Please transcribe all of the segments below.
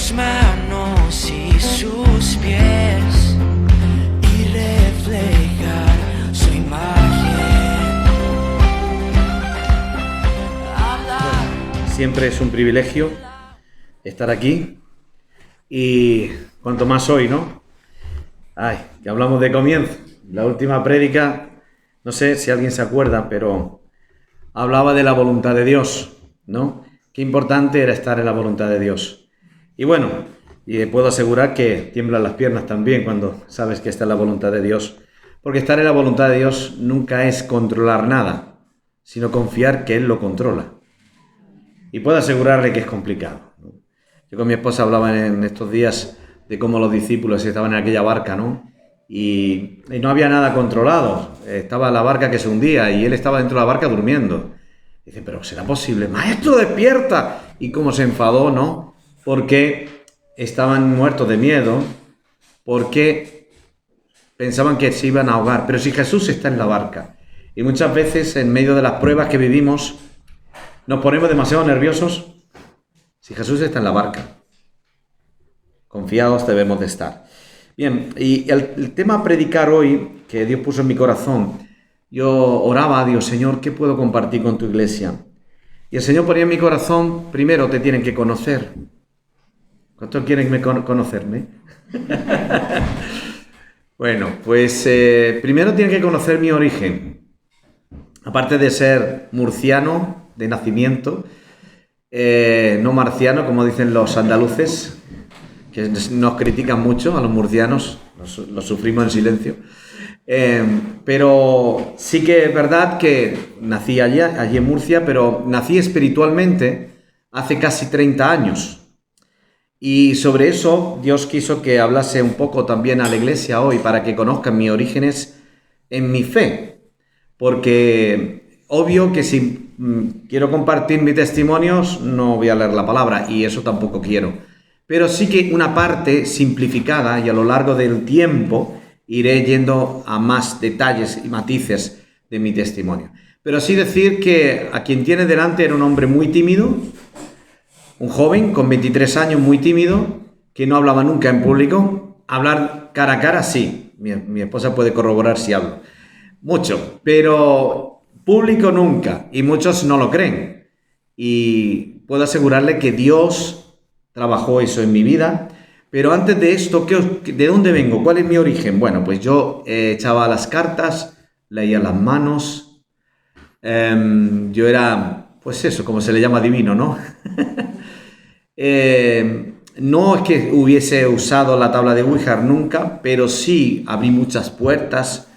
sus manos y sus pies y reflejar su imagen. Siempre es un privilegio estar aquí y cuanto más hoy, ¿no? Ay, que hablamos de comienzo. La última prédica, no sé si alguien se acuerda, pero hablaba de la voluntad de Dios, ¿no? Qué importante era estar en la voluntad de Dios. Y bueno, y puedo asegurar que tiemblan las piernas también cuando sabes que está en la voluntad de Dios. Porque estar en la voluntad de Dios nunca es controlar nada, sino confiar que Él lo controla. Y puedo asegurarle que es complicado, ¿no? Yo con mi esposa hablaba en estos días de cómo los discípulos estaban en aquella barca, ¿no? Y no había nada controlado. Estaba la barca que se hundía y él estaba dentro de la barca durmiendo. Dice, pero ¿será posible? ¡Maestro, despierta! Y cómo se enfadó, ¿no? Porque estaban muertos de miedo, porque pensaban que se iban a ahogar. Pero si Jesús está en la barca, y muchas veces en medio de las pruebas que vivimos, nos ponemos demasiado nerviosos. Si Jesús está en la barca, confiados debemos de estar. Bien, y el tema a predicar hoy, que Dios puso en mi corazón, yo oraba a Dios, Señor, ¿qué puedo compartir con tu iglesia? Y el Señor ponía en mi corazón, primero te tienen que conocer. ¿Cuántos quieren conocerme? Bueno, pues primero tienen que conocer mi origen. Aparte de ser murciano de nacimiento, no marciano, como dicen los andaluces, que nos critican mucho a los murcianos, los sufrimos en silencio. Pero sí que es verdad que nací allí en Murcia, pero nací espiritualmente hace casi 30 años. Y sobre eso Dios quiso que hablase un poco también a la iglesia hoy para que conozcan mis orígenes en mi fe. Porque obvio que si quiero compartir mis testimonios no voy a leer la palabra y eso tampoco quiero. Pero sí que una parte simplificada y a lo largo del tiempo iré yendo a más detalles y matices de mi testimonio. Pero sí decir que a quien tiene delante era un hombre muy tímido, un joven con 23 años muy tímido, que no hablaba nunca en público. Hablar cara a cara sí, mi esposa puede corroborar si hablo. Mucho, pero público nunca, y muchos no lo creen. Y puedo asegurarle que Dios trabajó eso en mi vida. Pero antes de esto, ¿de dónde vengo? ¿Cuál es mi origen? Bueno, pues yo echaba las cartas, leía las manos. Yo era, pues eso, como se le llama, divino, ¿no? No es que hubiese usado la tabla de Ouija nunca, pero sí abrí muchas puertas.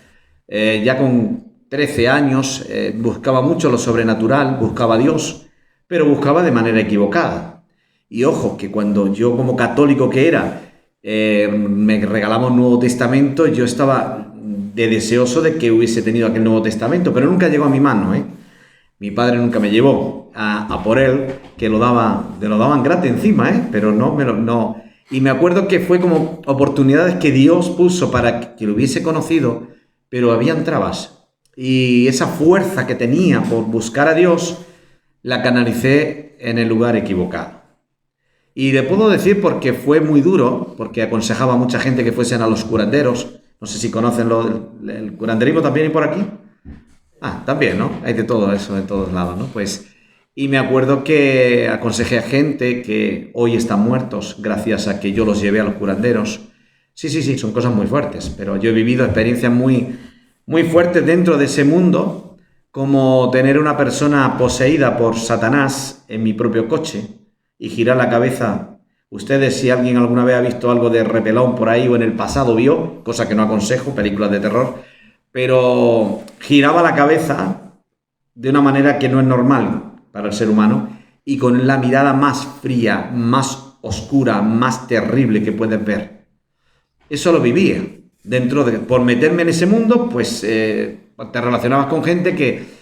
Ya con 13 años buscaba mucho lo sobrenatural, buscaba a Dios, pero buscaba de manera equivocada. Y ojo, que cuando yo como católico que era, me regalaba un Nuevo Testamento, yo estaba de deseoso de que hubiese tenido aquel Nuevo Testamento, pero nunca llegó a mi mano, ¿eh? Mi padre nunca me llevó a por él, que lo daban gratis encima, ¿eh? Pero no. Y me acuerdo que fue como oportunidades que Dios puso para que lo hubiese conocido, pero habían trabas. Y esa fuerza que tenía por buscar a Dios, la canalicé en el lugar equivocado. Y le puedo decir porque fue muy duro, porque aconsejaba a mucha gente que fuesen a los curanderos. No sé si conocen el curanderismo también y por aquí. Ah, también, ¿no? Hay de todo eso, de todos lados, ¿no? Pues, y me acuerdo que aconsejé a gente que hoy están muertos gracias a que yo los llevé a los curanderos. Sí, son cosas muy fuertes, pero yo he vivido experiencias muy, muy fuertes dentro de ese mundo, como tener una persona poseída por Satanás en mi propio coche y girar la cabeza. Ustedes, si alguien alguna vez ha visto algo de Repelón por ahí o en el pasado vio, cosa que no aconsejo, películas de terror, pero giraba la cabeza de una manera que no es normal para el ser humano y con la mirada más fría, más oscura, más terrible que puedes ver. Eso lo vivía. Por meterme en ese mundo, pues te relacionabas con gente que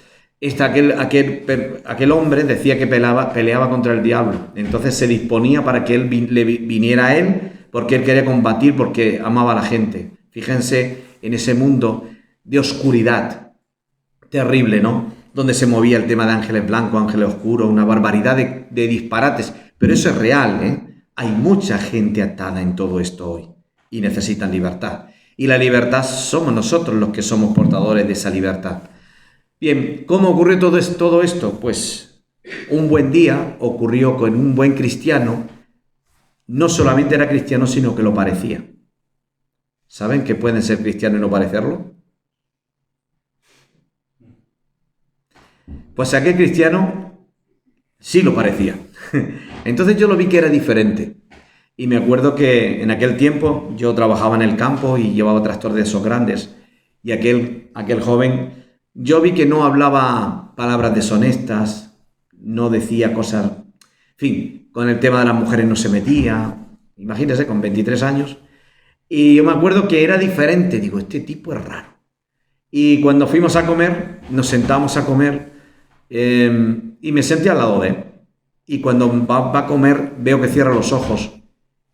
aquel hombre decía que peleaba contra el diablo. Entonces se disponía para que él le viniera a él, porque él quería combatir, porque amaba a la gente. Fíjense en ese mundo de oscuridad terrible, ¿no? Donde se movía el tema de ángeles blancos, ángeles oscuros, una barbaridad de disparates. Pero eso es real, ¿eh? Hay mucha gente atada en todo esto hoy y necesitan libertad. Y la libertad somos nosotros los que somos portadores de esa libertad. Bien, ¿cómo ocurrió todo esto? Pues un buen día ocurrió con un buen cristiano. No solamente era cristiano, sino que lo parecía. ¿Saben que pueden ser cristianos y no parecerlo? Pues aquel cristiano sí lo parecía. Entonces yo lo vi que era diferente. Y me acuerdo que en aquel tiempo yo trabajaba en el campo y llevaba tractor de esos grandes. Y aquel joven, yo vi que no hablaba palabras deshonestas, no decía cosas... En fin, con el tema de las mujeres no se metía. Imagínense, con 23 años. Y yo me acuerdo que era diferente. Digo, este tipo es raro. Y cuando fuimos a comer, nos sentamos a comer y me senté al lado de él. Y cuando va a comer, veo que cierra los ojos.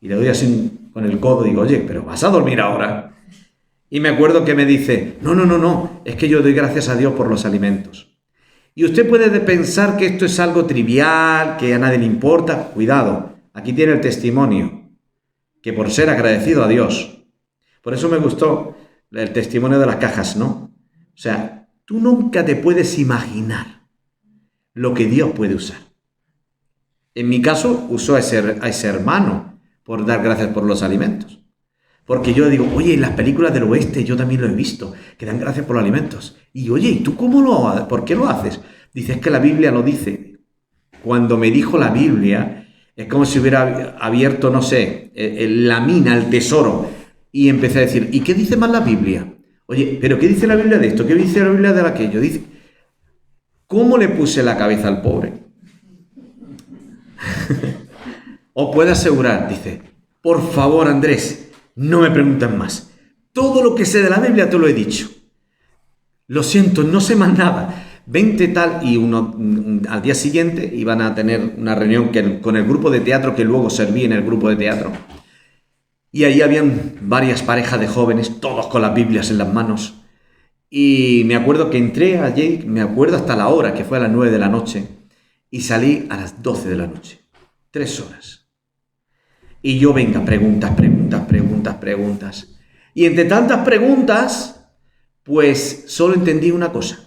Y le doy así con el codo, digo, oye, pero ¿vas a dormir ahora? Y me acuerdo que me dice, no, es que yo doy gracias a Dios por los alimentos. Y usted puede pensar que esto es algo trivial, que a nadie le importa. Cuidado, aquí tiene el testimonio, que por ser agradecido a Dios. Por eso me gustó el testimonio de las cajas, ¿no? O sea, tú nunca te puedes imaginar lo que Dios puede usar. En mi caso, usó a ese hermano por dar gracias por los alimentos. Porque yo digo, oye, en las películas del oeste yo también lo he visto, que dan gracias por los alimentos. Y oye, ¿y tú por qué lo haces? Dice, es que la Biblia lo dice. Cuando me dijo la Biblia, es como si hubiera abierto, no sé, la mina, el tesoro. Y empecé a decir, ¿y qué dice más la Biblia? Oye, ¿pero qué dice la Biblia de esto? ¿Qué dice la Biblia de aquello? Dice, ¿cómo le puse la cabeza al pobre? Os puedo asegurar, dice, por favor, Andrés, no me pregunten más. Todo lo que sé de la Biblia te lo he dicho. Lo siento, no sé más nada. Vente tal, y al día siguiente iban a tener una reunión con el grupo de teatro que luego serví en el grupo de teatro. Y ahí habían varias parejas de jóvenes, todos con las Biblias en las manos. Y me acuerdo que entré allí, me acuerdo hasta la hora, que fue a las 9 de la noche, y salí a las 12 de la noche. 3 horas. Y yo, venga, preguntas. Y entre tantas preguntas, pues solo entendí una cosa.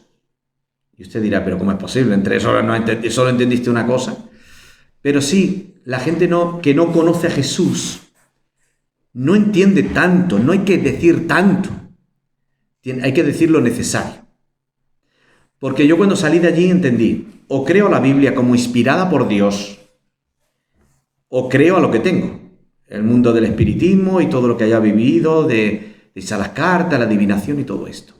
Y usted dirá, ¿pero cómo es posible? En 3 horas solo entendiste una cosa. Pero sí, la gente que no conoce a Jesús no entiende tanto, no hay que decir tanto. Hay que decir lo necesario. Porque yo cuando salí de allí entendí, o creo la Biblia como inspirada por Dios, o creo a lo que tengo. El mundo del espiritismo y todo lo que haya vivido, de las cartas, la adivinación y todo esto.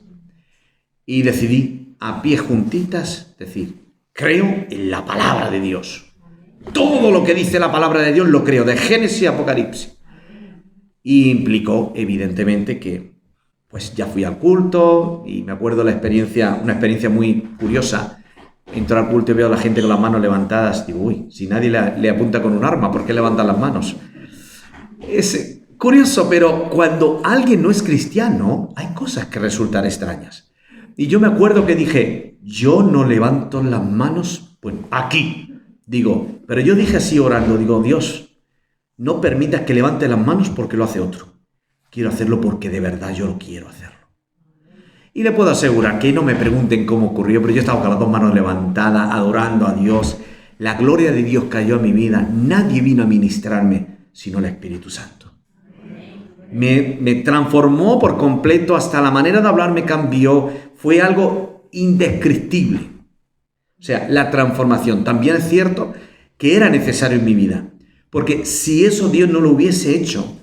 Y decidí, a pies juntitas, decir, creo en la palabra de Dios. Todo lo que dice la palabra de Dios lo creo, de Génesis a Apocalipsis. Y implicó, evidentemente, que pues ya fui al culto y me acuerdo una experiencia muy curiosa. Entro al culto y veo a la gente con las manos levantadas. Digo, uy, si nadie le apunta con un arma, ¿por qué levantan las manos? Es curioso, pero cuando alguien no es cristiano, hay cosas que resultan extrañas. Y yo me acuerdo que dije, yo no levanto las manos, pues aquí. Digo, pero yo dije así orando, digo, Dios, no permitas que levante las manos porque lo hace otro. Quiero hacerlo porque de verdad yo lo quiero hacerlo. Y le puedo asegurar que no me pregunten cómo ocurrió, pero yo estaba con las 2 manos levantadas, adorando a Dios. La gloria de Dios cayó a mi vida. Nadie vino a ministrarme, sino el Espíritu Santo. Me transformó por completo, hasta la manera de hablar me cambió. Fue algo indescriptible. O sea, la transformación. También es cierto que era necesario en mi vida. Porque si eso Dios no lo hubiese hecho,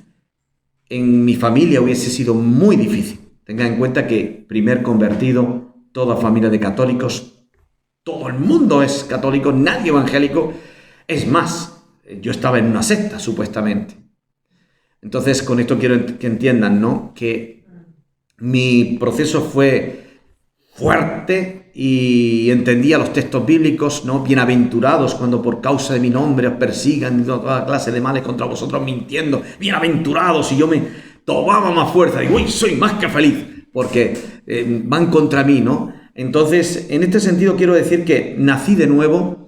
en mi familia hubiese sido muy difícil. Tengan en cuenta que primer convertido, toda familia de católicos, todo el mundo es católico, nadie evangélico. Es más, yo estaba en una secta, supuestamente. Entonces, con esto quiero que entiendan, ¿no? Que mi proceso fue fuerte y entendía los textos bíblicos, ¿no? Bienaventurados cuando por causa de mi nombre os persigan toda clase de males contra vosotros mintiendo. Bienaventurados, y yo me tomaba más fuerza. Digo, uy, soy más que feliz porque van contra mí, ¿no? Entonces, en este sentido quiero decir que nací de nuevo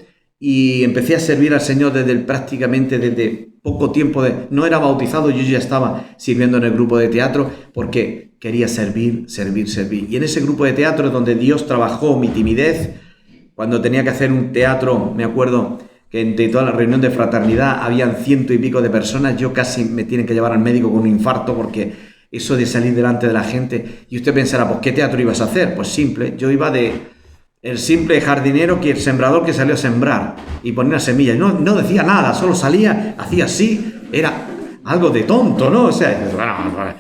y empecé a servir al Señor prácticamente desde poco tiempo. No era bautizado, yo ya estaba sirviendo en el grupo de teatro porque quería servir. Y en ese grupo de teatro es donde Dios trabajó mi timidez. Cuando tenía que hacer un teatro, me acuerdo que entre toda la reunión de fraternidad habían 100 y pico de personas. Yo casi me tienen que llevar al médico con un infarto porque eso de salir delante de la gente. Y usted pensará, pues ¿qué teatro ibas a hacer? Pues simple, yo iba el simple jardinero que el sembrador que salió a sembrar y poner una semilla. No decía nada, solo salía, hacía así, era algo de tonto, ¿no? O sea, bueno,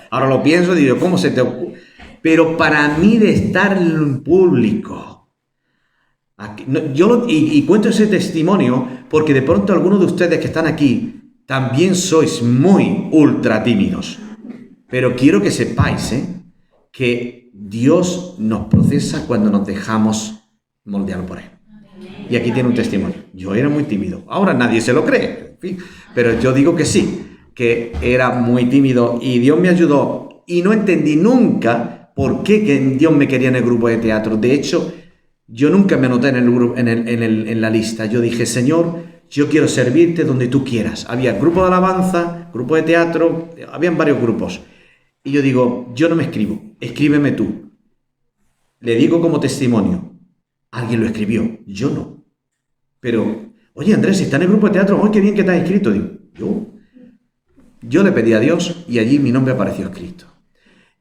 ahora lo pienso y digo, ¿cómo se te ocurre? Pero para mí de estar en público, aquí, y cuento ese testimonio porque de pronto algunos de ustedes que están aquí también sois muy ultra tímidos. Pero quiero que sepáis que Dios nos procesa cuando nos dejamos moldear por Él. Y aquí tiene un testimonio. Yo era muy tímido. Ahora nadie se lo cree. En fin, pero yo digo que sí, que era muy tímido y Dios me ayudó. Y no entendí nunca por qué que Dios me quería en el grupo de teatro. De hecho, yo nunca me anoté en el grupo, en la lista. Yo dije, Señor, yo quiero servirte donde tú quieras. Había grupo de alabanza, grupo de teatro, habían varios grupos. Y yo digo, yo no me escribo, escríbeme tú. Le digo como testimonio, alguien lo escribió, yo no. Pero, oye Andrés, si está en el grupo de teatro, ¡ay, qué bien que te has escrito! Digo, yo le pedí a Dios y allí mi nombre apareció escrito.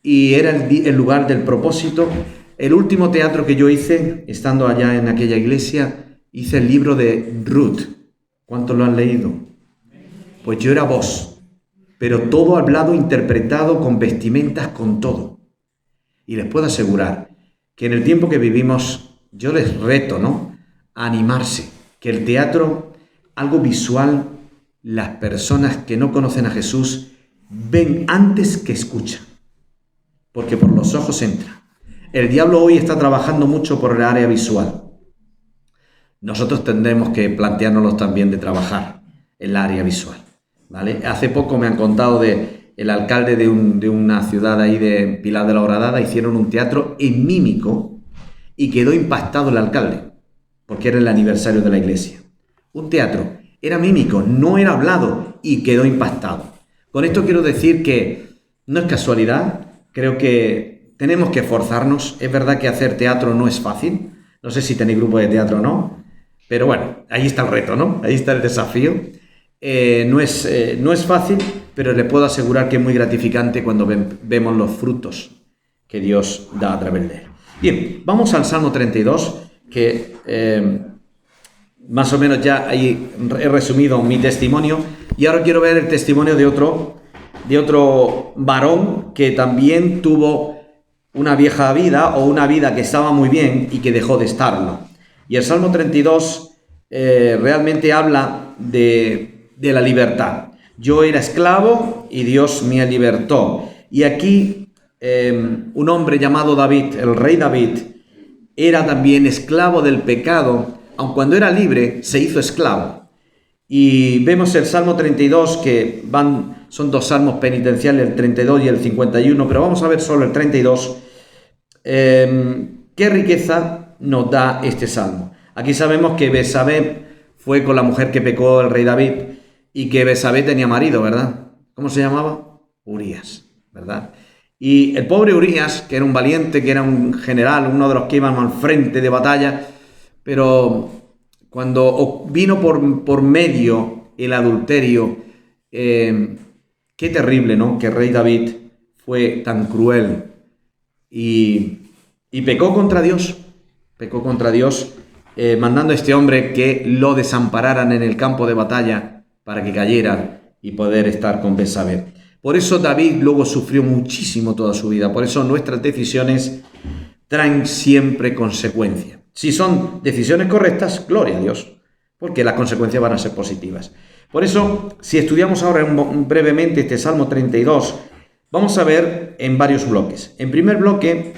Y era el lugar del propósito. El último teatro que yo hice, estando allá en aquella iglesia, hice el libro de Ruth. ¿Cuántos lo han leído? Pues yo era voz. Pero todo hablado, interpretado, con vestimentas, con todo. Y les puedo asegurar que en el tiempo que vivimos, yo les reto, ¿no?, a animarse, que el teatro, algo visual, las personas que no conocen a Jesús ven antes que escuchan, porque por los ojos entra. El diablo hoy está trabajando mucho por el área visual. Nosotros tendremos que planteárnoslo también de trabajar en el área visual. ¿Vale? Hace poco me han contado el alcalde de una ciudad ahí de Pilar de la Horadada, hicieron un teatro en mímico y quedó impactado el alcalde, porque era el aniversario de la iglesia. Un teatro, era mímico, no era hablado y quedó impactado. Con esto quiero decir que no es casualidad, creo que tenemos que esforzarnos. Es verdad que hacer teatro no es fácil, no sé si tenéis grupo de teatro o no, pero bueno, ahí está el reto, ¿no? Ahí está el desafío. No es fácil, pero le puedo asegurar que es muy gratificante cuando vemos los frutos que Dios da a través de él. Bien, vamos al Salmo 32, que más o menos ya ahí he resumido mi testimonio, y ahora quiero ver el testimonio de otro varón que también tuvo una vieja vida o una vida que estaba muy bien y que dejó de estarlo. Y el Salmo 32 realmente habla de la libertad. Yo era esclavo y Dios me libertó. Y aquí un hombre llamado David, el rey David, era también esclavo del pecado, aun cuando era libre, se hizo esclavo. Y vemos el Salmo 32, que son dos salmos penitenciales, el 32 y el 51, pero vamos a ver solo el 32. ¿Qué riqueza nos da este salmo? Aquí sabemos que Betsabé fue con la mujer que pecó el rey David, y que Betsabé tenía marido, ¿verdad? ¿Cómo se llamaba? Urías, ¿verdad? Y el pobre Urías, que era un valiente, que era un general, uno de los que iban al frente de batalla, pero cuando vino por medio el adulterio, qué terrible, ¿no?, que el rey David fue tan cruel y pecó contra Dios, mandando a este hombre que lo desampararan en el campo de batalla para que cayera y poder estar con Betsabé. Por eso David luego sufrió muchísimo toda su vida. Por eso nuestras decisiones traen siempre consecuencias. Si son decisiones correctas, gloria a Dios, porque las consecuencias van a ser positivas. Por eso, si estudiamos ahora brevemente este Salmo 32, vamos a ver en varios bloques. En primer bloque,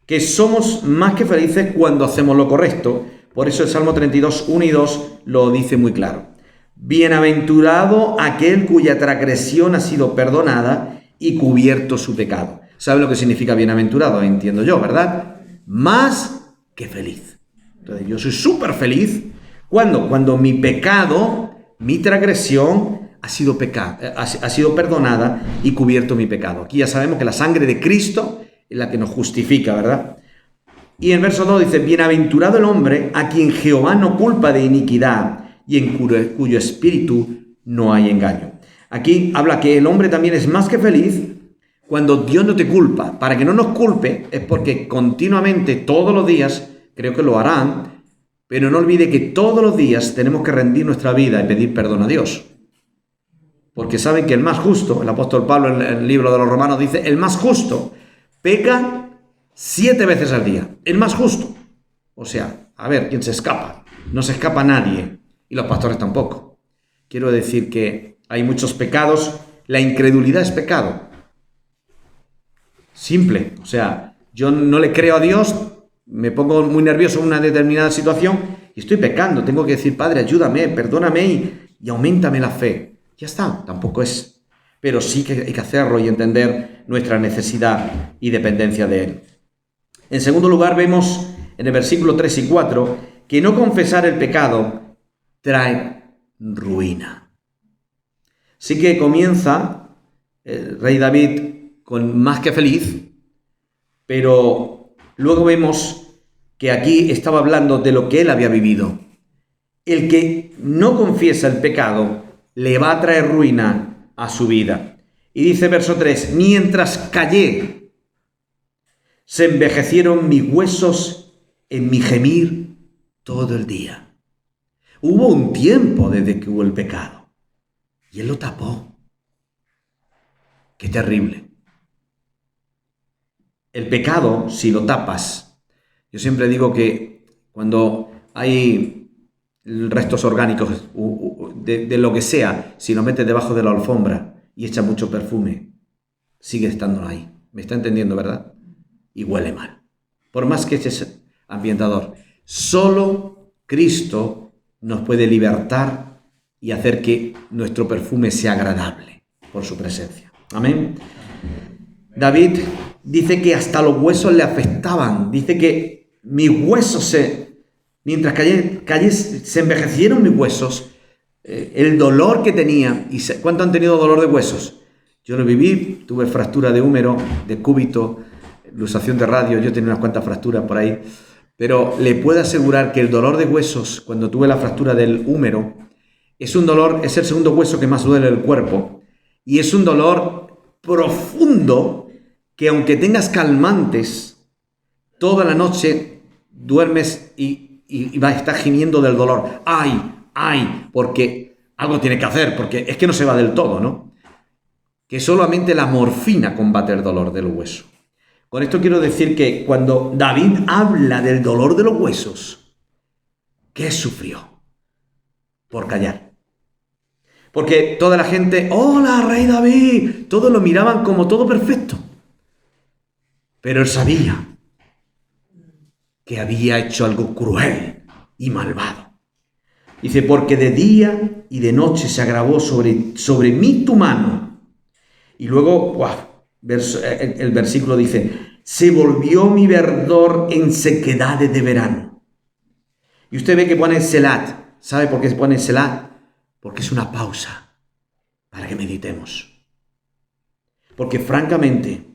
que somos más que felices cuando hacemos lo correcto. Por eso el Salmo 32, 1 y 2 lo dice muy claro. Bienaventurado aquel cuya transgresión ha sido perdonada y cubierto su pecado. ¿Sabe lo que significa bienaventurado? Entiendo yo, ¿verdad? Más que feliz. Entonces yo soy súper feliz ¿Cuándo? Cuando mi pecado, mi transgresión ha sido perdonada y cubierto mi pecado. Aquí ya sabemos que la sangre de Cristo es la que nos justifica, ¿verdad? Y en el verso 2 dice, bienaventurado el hombre a quien Jehová no culpa de iniquidad y en cuyo espíritu no hay engaño. Aquí habla que el hombre también es más que feliz cuando Dios no te culpa. Para que no nos culpe es porque continuamente, todos los días, creo que lo harán, pero no olvide que todos los días tenemos que rendir nuestra vida y pedir perdón a Dios. Porque saben que el más justo, el apóstol Pablo en el libro de los Romanos dice, el más justo peca 7 veces al día. El más justo. O sea, a ver, ¿quién se escapa? No se escapa nadie. Y los pastores tampoco. Quiero decir que hay muchos pecados. La incredulidad es pecado. Simple. O sea, yo no le creo a Dios, me pongo muy nervioso en una determinada situación y estoy pecando. Tengo que decir, Padre, ayúdame, perdóname y auméntame la fe. Ya está, tampoco es. Pero sí que hay que hacerlo y entender nuestra necesidad y dependencia de Él. En segundo lugar, vemos en el versículo 3 y 4 que no confesar el pecado trae ruina. Sí que comienza el rey David con más que feliz, pero luego vemos que aquí estaba hablando de lo que él había vivido. El que no confiesa el pecado le va a traer ruina a su vida. Y dice verso 3, mientras callé, se envejecieron mis huesos en mi gemir todo el día. Hubo un tiempo desde que hubo el pecado y él lo tapó. Qué terrible. El pecado, si lo tapas, yo siempre digo que cuando hay restos orgánicos de lo que sea, si lo metes debajo de la alfombra y echa mucho perfume, sigue estando ahí. ¿Me está entendiendo, verdad? Y huele mal. Por más que eches ambientador, solo Cristo nos puede libertar y hacer que nuestro perfume sea agradable por su presencia. Amén. David dice que hasta los huesos le afectaban. Dice que mis huesos mientras callé, se envejecieron mis huesos. El dolor que tenía. ¿Cuánto han tenido dolor de huesos? Yo lo viví, tuve fractura de húmero, de cúbito, luxación de radio, yo tenía unas cuantas fracturas por ahí. Pero le puedo asegurar que el dolor de huesos, cuando tuve la fractura del húmero, es un dolor, es el segundo hueso que más duele del cuerpo. Y es un dolor profundo que aunque tengas calmantes, toda la noche duermes y vas a estar gimiendo del dolor. ¡Ay! Porque algo tiene que hacer, porque es que no se va del todo, ¿no? Que solamente la morfina combate el dolor del hueso. Con esto quiero decir que cuando David habla del dolor de los huesos, ¿qué sufrió? Por callar. Porque toda la gente, ¡hola, rey David! Todos lo miraban como todo perfecto. Pero él sabía que había hecho algo cruel y malvado. Dice, porque de día y de noche se agravó sobre mí tu mano. Y luego, el versículo dice, se volvió mi verdor en sequedades de verano. Y usted ve que pone Selat. ¿Sabe por qué se pone Selat? Porque es una pausa para que meditemos. Porque francamente,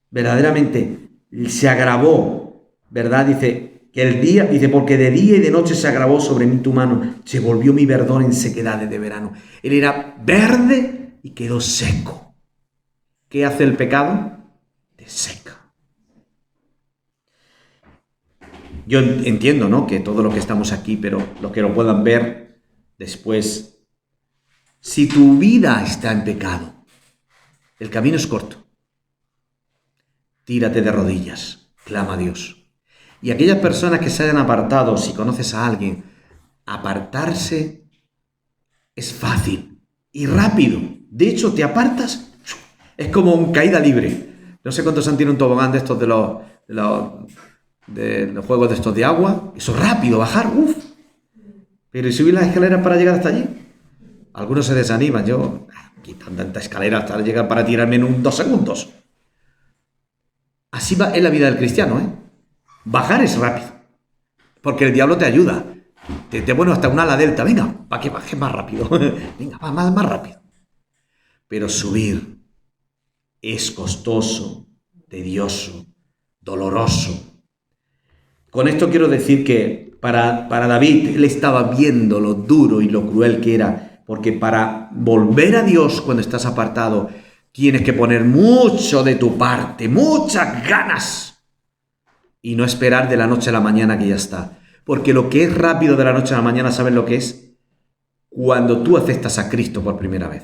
verdaderamente, se agravó, ¿verdad? Dice que el día, porque de día y de noche se agravó sobre mí tu mano, se volvió mi verdor en sequedades de verano. Él era verde y quedó seco. ¿Qué hace el pecado? Te seca. Yo entiendo, ¿no?, que todo lo que estamos aquí, pero los que lo puedan ver después, si tu vida está en pecado, el camino es corto. Tírate de rodillas, clama a Dios. Y aquellas personas que se hayan apartado, si conoces a alguien, apartarse es fácil y rápido. De hecho, te apartas, es como un caída libre. No sé cuántos han tenido un tobogán de estos de los juegos de estos de agua. Eso es rápido, bajar, Pero ¿y subir las escaleras para llegar hasta allí? Algunos se desaniman. Yo, quitan tanta escalera hasta llegar para tirarme en 2 segundos. Así es la vida del cristiano, Bajar es rápido, porque el diablo te ayuda. Te bueno hasta un ala delta, venga, para que bajes más rápido, venga, más rápido. Pero subir es costoso, tedioso, doloroso. Con esto quiero decir que para David, él estaba viendo lo duro y lo cruel que era, porque para volver a Dios cuando estás apartado, tienes que poner mucho de tu parte, muchas ganas, y no esperar de la noche a la mañana que ya está. Porque lo que es rápido de la noche a la mañana, ¿sabes lo que es? Cuando tú aceptas a Cristo por primera vez.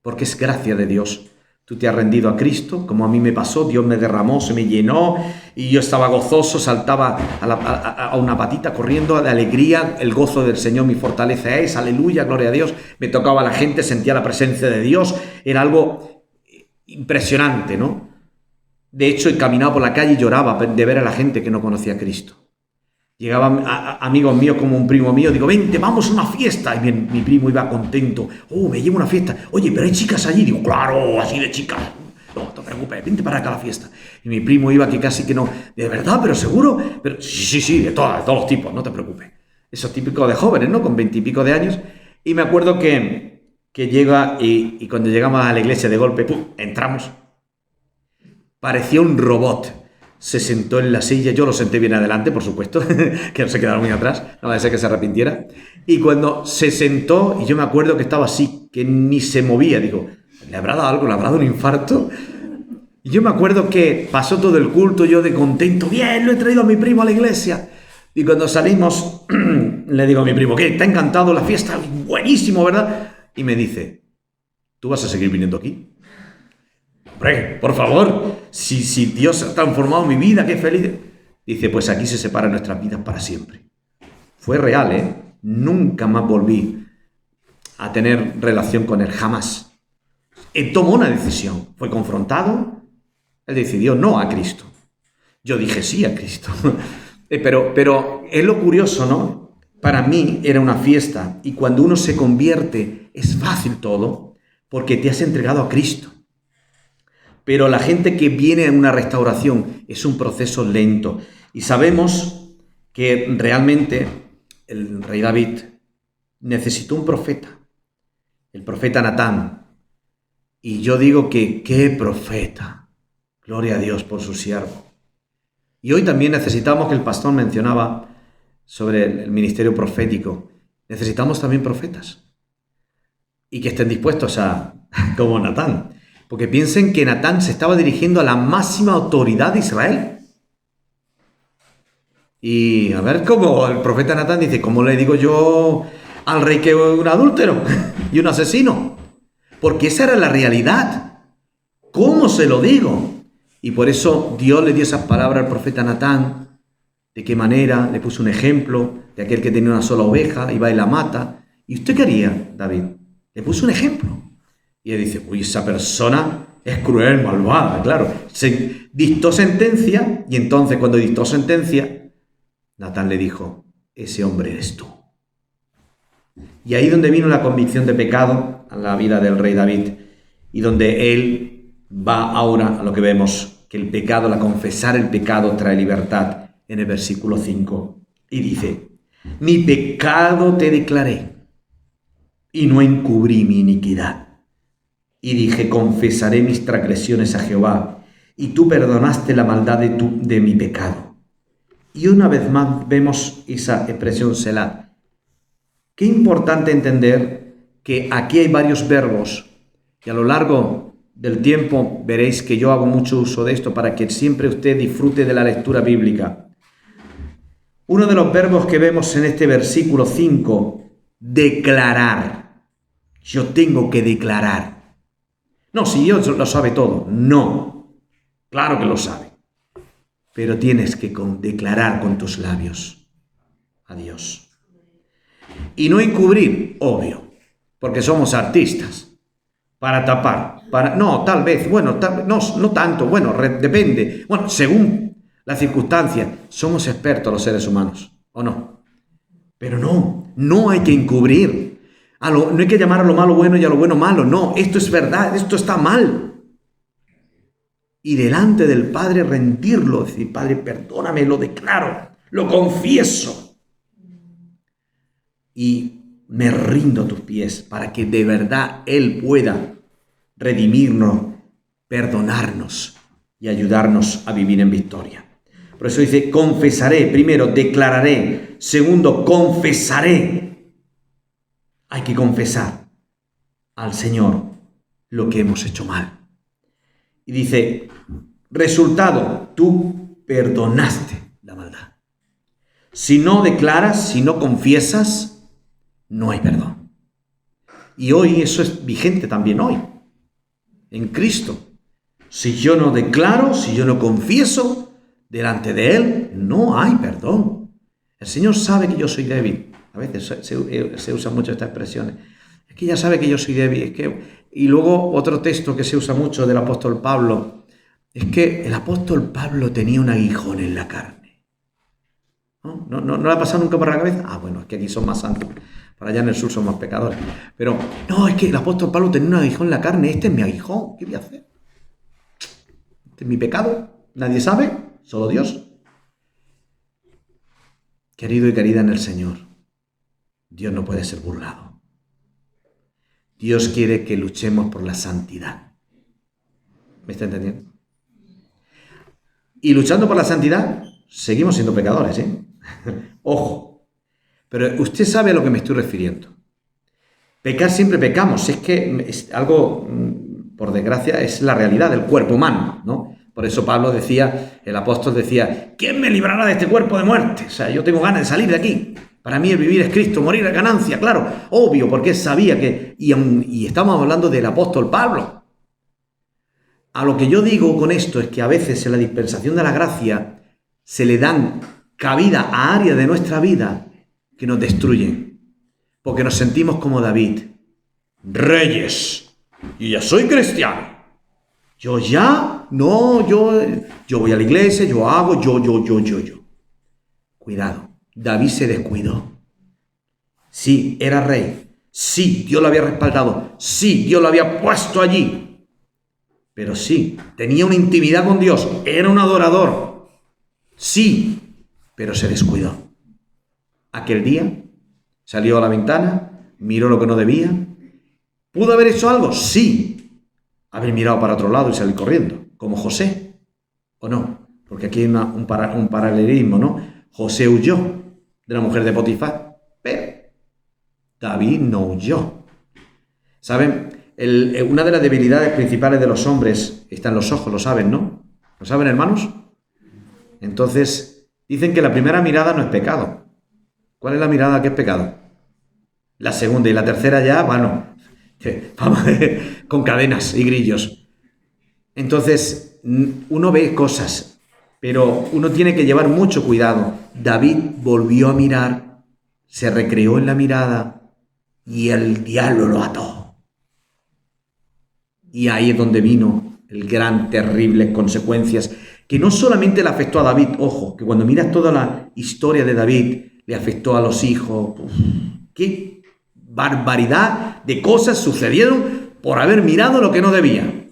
Porque es gracia de Dios. Tú te has rendido a Cristo, como a mí me pasó, Dios me derramó, se me llenó, y yo estaba gozoso, saltaba a una patita corriendo de alegría, el gozo del Señor mi fortaleza es, aleluya, gloria a Dios, me tocaba a la gente, sentía la presencia de Dios, era algo impresionante, ¿no? De hecho, he caminado por la calle y lloraba de ver a la gente que no conocía a Cristo. Llegaban amigos míos como un primo mío, digo, vente, vamos a una fiesta. Y mi primo iba contento, me llevo a una fiesta. Oye, pero hay chicas allí. Digo, claro, así de chicas. No te preocupes, vente para acá a la fiesta. Y mi primo iba que casi que no, ¿de verdad? ¿Pero seguro? Pero sí, de todos los tipos, no te preocupes. Eso es típico de jóvenes, ¿no? Con 20 y pico de años. Y me acuerdo que llega y cuando llegamos a la iglesia de golpe, ¡pum!, entramos. Parecía un robot. Se sentó en la silla, yo lo senté bien adelante, por supuesto, que no se quedara muy atrás, no vaya a ser que se arrepintiera. Y cuando se sentó, y yo me acuerdo que estaba así, que ni se movía, digo, ¿le habrá dado algo? ¿Le habrá dado un infarto? Y yo me acuerdo que pasó todo el culto, yo de contento, bien, lo he traído a mi primo a la iglesia. Y cuando salimos, le digo a mi primo, ¿qué? ¿Te ha encantado la fiesta? Buenísimo, ¿verdad? Y me dice, ¿tú vas a seguir viniendo aquí? Hombre, por favor, si Dios ha transformado mi vida, qué feliz. Dice, pues aquí se separan nuestras vidas para siempre. Fue real, ¿eh? Nunca más volví a tener relación con él, jamás. Él tomó una decisión, fue confrontado, él decidió no a Cristo. Yo dije sí a Cristo. Pero es lo curioso, ¿no? Para mí era una fiesta, y cuando uno se convierte es fácil todo, porque te has entregado a Cristo. Pero la gente que viene a una restauración es un proceso lento. Y sabemos que realmente el rey David necesitó un profeta, el profeta Natán. Y yo digo que qué profeta, gloria a Dios por su siervo. Y hoy también necesitamos, que el pastor mencionaba sobre el ministerio profético, necesitamos también profetas. Y que estén dispuestos como Natán. Porque piensen que Natán se estaba dirigiendo a la máxima autoridad de Israel. Y a ver cómo el profeta Natán dice, ¿cómo le digo yo al rey que es un adúltero y un asesino? Porque esa era la realidad. ¿Cómo se lo digo? Y por eso Dios le dio esas palabras al profeta Natán. ¿De qué manera? Le puso un ejemplo de aquel que tenía una sola oveja y va y la mata. ¿Y usted qué haría, David? Le puso un ejemplo. Y él dice, uy, esa persona es cruel, malvada, claro. Se dictó sentencia, y entonces cuando dictó sentencia, Natán le dijo, ese hombre eres tú. Y ahí donde vino la convicción de pecado a la vida del rey David, y donde él va ahora a lo que vemos, que el pecado, la confesar el pecado trae libertad, en el versículo 5, y dice, mi pecado te declaré, y no encubrí mi iniquidad. Y dije, confesaré mis transgresiones a Jehová, y tú perdonaste la maldad de mi pecado. Y una vez más vemos esa expresión Selah. Qué importante entender que aquí hay varios verbos, y a lo largo del tiempo veréis que yo hago mucho uso de esto para que siempre usted disfrute de la lectura bíblica. Uno de los verbos que vemos en este versículo 5, declarar. Yo tengo que declarar. No, si Dios lo sabe todo. No, claro que lo sabe. Pero tienes que declarar con tus labios a Dios. Y no encubrir, obvio, porque somos artistas. Para tapar, no, tal vez, bueno, no tanto, bueno, depende. Bueno, según la circunstancia, somos expertos los seres humanos, ¿o no? Pero no hay que encubrir. No hay que llamar a lo malo bueno y a lo bueno malo. No, esto es verdad, esto está mal. Y delante del Padre rendirlo, decir, Padre, perdóname, lo declaro, lo confieso. y me rindo a tus pies para que de verdad Él pueda redimirnos, perdonarnos y ayudarnos a vivir en victoria. Por eso dice, confesaré, primero, declararé, segundo, confesaré. Hay que confesar al Señor lo que hemos hecho mal. Y dice, resultado, tú perdonaste la maldad. Si no declaras, si no confiesas, no hay perdón. Y hoy eso es vigente también hoy, en Cristo. Si yo no declaro, si yo no confieso delante de Él, no hay perdón. El Señor sabe que yo soy débil. A veces se usan mucho estas expresiones. Es que ya sabe que yo soy débil. Y luego otro texto que se usa mucho del apóstol Pablo, es que el apóstol Pablo tenía un aguijón en la carne. ¿No le ha pasado nunca por la cabeza? Ah, bueno, es que aquí son más santos. Para allá en el sur son más pecadores. Pero, no, es que el apóstol Pablo tenía un aguijón en la carne. Este es mi aguijón. ¿Qué voy a hacer? Este es mi pecado. Nadie sabe, solo Dios. Querido y querida en el Señor, Dios no puede ser burlado. Dios quiere que luchemos por la santidad. ¿Me está entendiendo? Y luchando por la santidad, seguimos siendo pecadores, ¿eh? Ojo. Pero usted sabe a lo que me estoy refiriendo. Pecar siempre pecamos. Es que es algo, por desgracia, es la realidad del cuerpo humano, ¿no? Por eso Pablo decía, el apóstol decía, ¿quién me librará de este cuerpo de muerte? O sea, yo tengo ganas de salir de aquí. Para mí el vivir es Cristo, morir es ganancia, claro, obvio, porque él sabía que... Y estamos hablando del apóstol Pablo. A lo que yo digo con esto es que a veces en la dispensación de la gracia se le dan cabida a áreas de nuestra vida que nos destruyen. Porque nos sentimos como David. Reyes, y ya soy cristiano. Yo voy a la iglesia, yo hago, yo. Cuidado, David se descuidó. Sí, era rey. Sí, Dios lo había respaldado. Sí, Dios lo había puesto allí. Pero sí, tenía una intimidad con Dios. Era un adorador. Sí, pero se descuidó. Aquel día salió a la ventana, miró lo que no debía. ¿Pudo haber hecho algo? Sí. Haber mirado para otro lado y salir corriendo, como José, ¿o no? Porque aquí hay un paralelismo, ¿no? José huyó de la mujer de Potifar, pero David no huyó. ¿Saben? Una de las debilidades principales de los hombres está en los ojos, lo saben, ¿no? ¿Lo saben, hermanos? Entonces, dicen que la primera mirada no es pecado. ¿Cuál es la mirada que es pecado? La segunda y la tercera ya, bueno, vamos, con cadenas y grillos. Entonces, uno ve cosas, pero uno tiene que llevar mucho cuidado. David volvió a mirar, se recreó en la mirada y el diablo lo ató. Y ahí es donde vino el gran, terribles consecuencias, que no solamente le afectó a David, ojo, que cuando miras toda la historia de David, le afectó a los hijos. ¡Qué barbaridad de cosas sucedieron por haber mirado lo que no debía!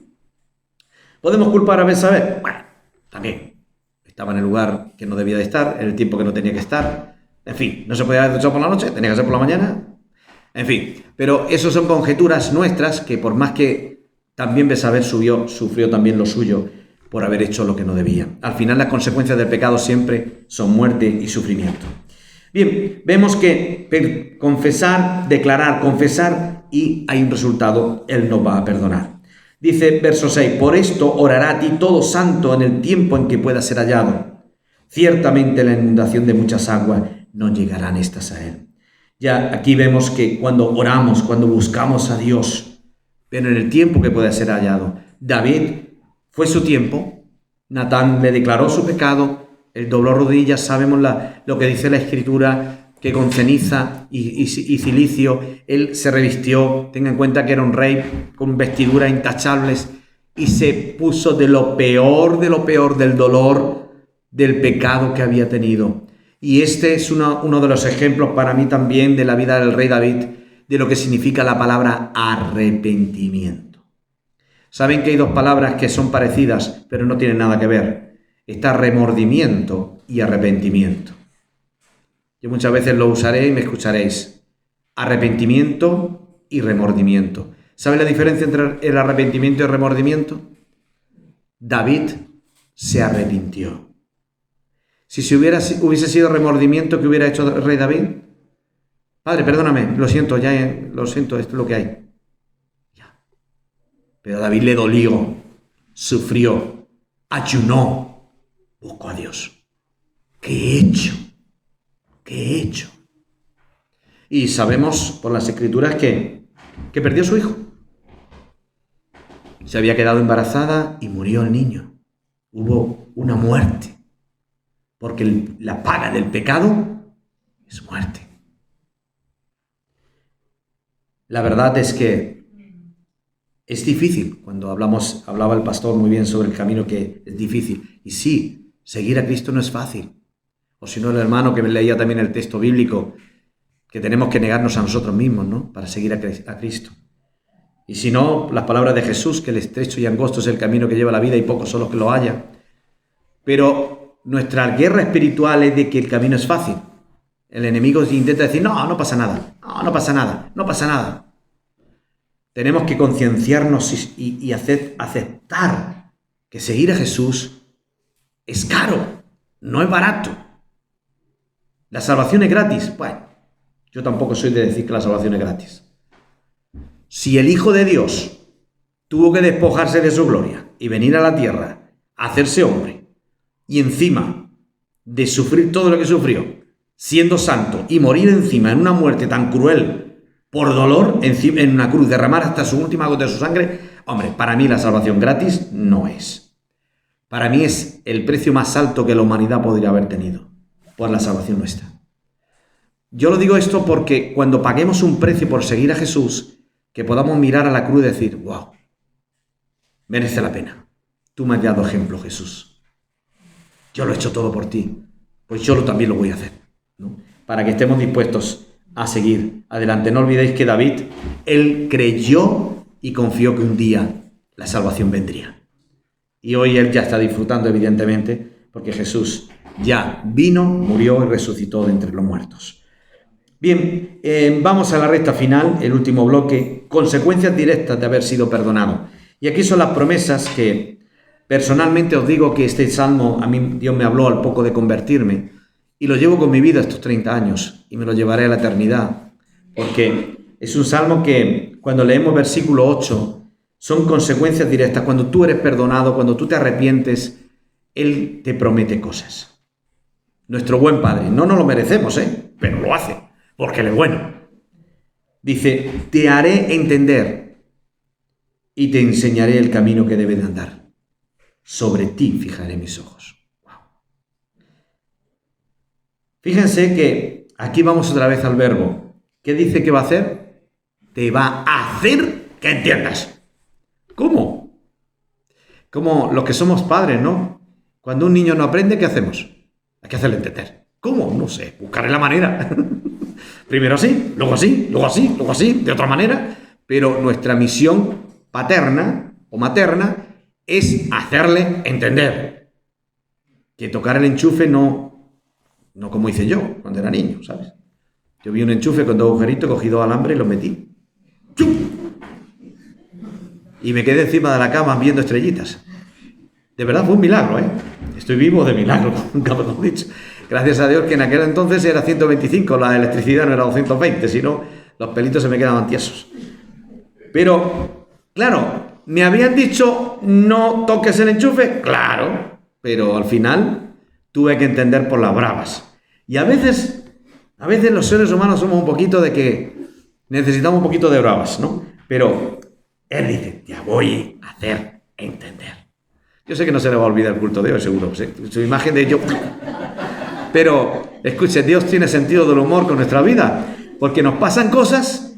¿Podemos culpar a Betsabé? Bueno, también. Estaba en el lugar que no debía de estar, en el tiempo que no tenía que estar. En fin, no se podía haber duchado por la noche, tenía que ser por la mañana. En fin, pero eso son conjeturas nuestras que por más que también Betsabé sufrió también lo suyo por haber hecho lo que no debía. Al final las consecuencias del pecado siempre son muerte y sufrimiento. Bien, vemos que confesar, declarar, confesar y hay un resultado, Él nos va a perdonar. Dice verso 6, por esto orará a ti todo santo en el tiempo en que pueda ser hallado. Ciertamente la inundación de muchas aguas no llegarán estas a Él. Ya aquí vemos que cuando oramos, cuando buscamos a Dios, pero en el tiempo que pueda ser hallado. David fue su tiempo, Natán le declaró su pecado, él dobló rodillas, sabemos lo que dice la Escritura, que con ceniza y cilicio él se revistió, tenga en cuenta que era un rey con vestiduras intachables, y se puso de lo peor del dolor, del pecado que había tenido. Y este es uno de los ejemplos para mí también de la vida del rey David, de lo que significa la palabra arrepentimiento. Saben que hay dos palabras que son parecidas, pero no tienen nada que ver. Está remordimiento y arrepentimiento. Yo muchas veces lo usaré y me escucharéis. arrepentimiento y remordimiento. ¿Sabe la diferencia entre el arrepentimiento y el remordimiento? David se arrepintió. Si hubiese sido remordimiento, ¿qué hubiera hecho el rey David? Padre, perdóname, lo siento, esto es lo que hay. Ya. Pero a David le dolió, sufrió, ayunó, buscó a Dios. ¿Qué he hecho? ¿Qué he hecho? Y sabemos por las Escrituras que perdió a su hijo. Se había quedado embarazada y murió el niño. Hubo una muerte. Porque la paga del pecado es muerte. La verdad es que es difícil. Cuando hablaba el pastor muy bien sobre el camino, que es difícil. Y sí, seguir a Cristo no es fácil. O si no, el hermano que me leía también el texto bíblico, que tenemos que negarnos a nosotros mismos, ¿no? Para seguir a Cristo. Y si no, las palabras de Jesús, que el estrecho y angosto es el camino que lleva a la vida y pocos son los que lo hallan. Pero nuestra guerra espiritual es de que el camino es fácil. El enemigo intenta decir, no pasa nada, no pasa nada, no pasa nada. Tenemos que concienciarnos y aceptar que seguir a Jesús es caro, no es barato. La salvación es gratis. Bueno, yo tampoco soy de decir que la salvación es gratis. Si el Hijo de Dios tuvo que despojarse de su gloria y venir a la tierra, a hacerse hombre, y encima de sufrir todo lo que sufrió, siendo santo, y morir encima en una muerte tan cruel, por dolor, en una cruz, derramar hasta su última gota de su sangre, hombre, para mí la salvación gratis no es. Para mí es el precio más alto que la humanidad podría haber tenido, por la salvación nuestra. Yo lo digo esto porque cuando paguemos un precio por seguir a Jesús, que podamos mirar a la cruz y decir, wow, merece la pena. Tú me has dado ejemplo, Jesús. Yo lo he hecho todo por ti. Pues yo también lo voy a hacer, ¿no? Para que estemos dispuestos a seguir adelante. No olvidéis que David, él creyó y confió que un día la salvación vendría. Y hoy él ya está disfrutando, evidentemente, porque Jesús ya vino, murió y resucitó de entre los muertos. Bien, vamos a la recta final, el último bloque, consecuencias directas de haber sido perdonado. Y aquí son las promesas que personalmente os digo que este salmo, a mí Dios me habló al poco de convertirme, y lo llevo con mi vida estos 30 años, y me lo llevaré a la eternidad, porque es un salmo que cuando leemos versículo 8, son consecuencias directas. Cuando tú eres perdonado, cuando tú te arrepientes, Él te promete cosas. Nuestro buen Padre, no nos lo merecemos, pero lo hace. Porque Él es bueno. Dice, te haré entender y te enseñaré el camino que debes de andar. Sobre ti fijaré mis ojos. Wow. Fíjense que aquí vamos otra vez al verbo. ¿Qué dice que va a hacer? Te va a hacer que entiendas. ¿Cómo? Como los que somos padres, ¿no? Cuando un niño no aprende, ¿qué hacemos? Hay que hacerle entender. ¿Cómo? No sé, buscaré la manera. Primero así, luego así, luego así, luego así, de otra manera. Pero nuestra misión paterna o materna es hacerle entender. Que tocar el enchufe no como hice yo cuando era niño, ¿sabes? Yo vi un enchufe con 2 agujeritos, cogí 2 alambres y los metí. ¡Chum! Y me quedé encima de la cama viendo estrellitas. De verdad fue un milagro, ¿eh? Estoy vivo de milagro, nunca lo he dicho. Gracias a Dios que en aquel entonces era 125, la electricidad no era 220, sino los pelitos se me quedaban tiesos. Pero, claro, ¿me habían dicho no toques el enchufe? Claro, pero al final tuve que entender por las bravas. Y a veces los seres humanos somos un poquito de que necesitamos un poquito de bravas, ¿no? Pero Él dice, te voy a hacer entender. Yo sé que no se le va a olvidar el culto de hoy, seguro. Su imagen de yo... Pero, escuche, Dios tiene sentido del humor con nuestra vida, porque nos pasan cosas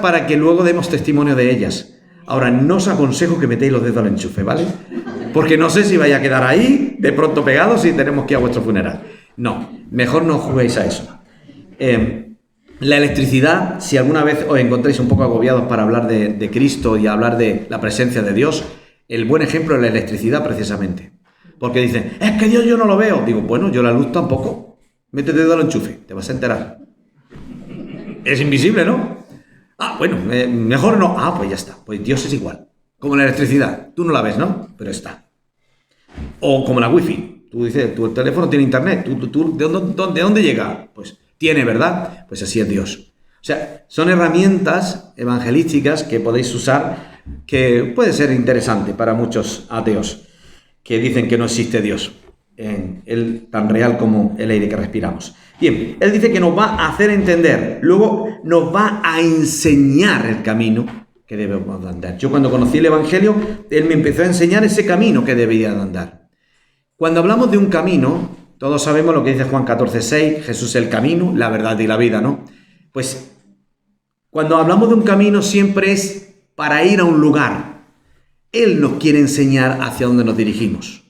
para que luego demos testimonio de ellas. Ahora, no os aconsejo que metéis los dedos al enchufe, ¿vale? Porque no sé si vaya a quedar ahí, de pronto pegados, y tenemos que ir a vuestro funeral. No, mejor no juguéis a eso. La electricidad, si alguna vez os encontráis un poco agobiados para hablar de Cristo y hablar de la presencia de Dios, el buen ejemplo es la electricidad, precisamente. Porque dicen, es que Dios yo no lo veo. Digo, bueno, yo la luz tampoco. Métete dedo al enchufe, te vas a enterar. Es invisible, ¿no? Ah, bueno, mejor no. Ah, pues ya está. Pues Dios es igual. Como la electricidad. Tú no la ves, ¿no? Pero está. O como la wifi. Tú dices, tu teléfono tiene internet. ¿De dónde llega? Pues tiene, ¿verdad? Pues así es Dios. O sea, son herramientas evangelísticas que podéis usar que puede ser interesante para muchos ateos que dicen que no existe Dios, Él tan real como el aire que respiramos. Bien, Él dice que nos va a hacer entender, luego nos va a enseñar el camino que debemos andar. Yo cuando conocí el Evangelio, Él me empezó a enseñar ese camino que debía de andar. Cuando hablamos de un camino, todos sabemos lo que dice Juan 14:6, Jesús es el camino, la verdad y la vida, ¿no? Pues cuando hablamos de un camino siempre es para ir a un lugar. Él nos quiere enseñar hacia dónde nos dirigimos.